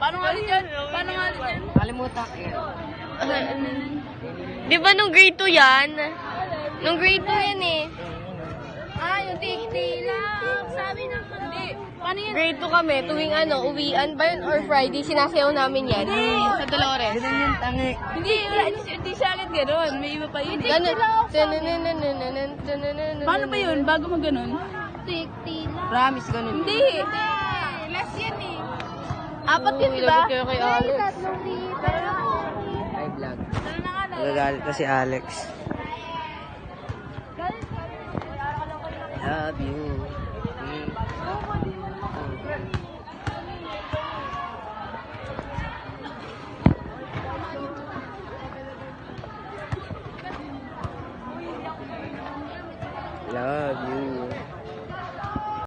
Paano nga rin yan? Paano nga rin yan? Kalimutan. Di ba nung grade 2 yan? Nung grade 2 yan eh. Yung tik-tilak. Sabi ng hindi. Paano yan? Grade 2 kami, tuwing uwian ba yun or Friday, sinasayaw namin yan. Sa Dolores. Ganun yung tangi. Hindi siya agad gano'n. May iba pa yun. Ganun. Paano ba yun? Bago mo gano'n? Tik-tilak. Promise, ganun. Hindi. Last yan eh. Apat yun, di ba? Ilabot kayo kay Alex. Ay, vlog. Ano na nga na? Nagagalit na si Alex. Love you.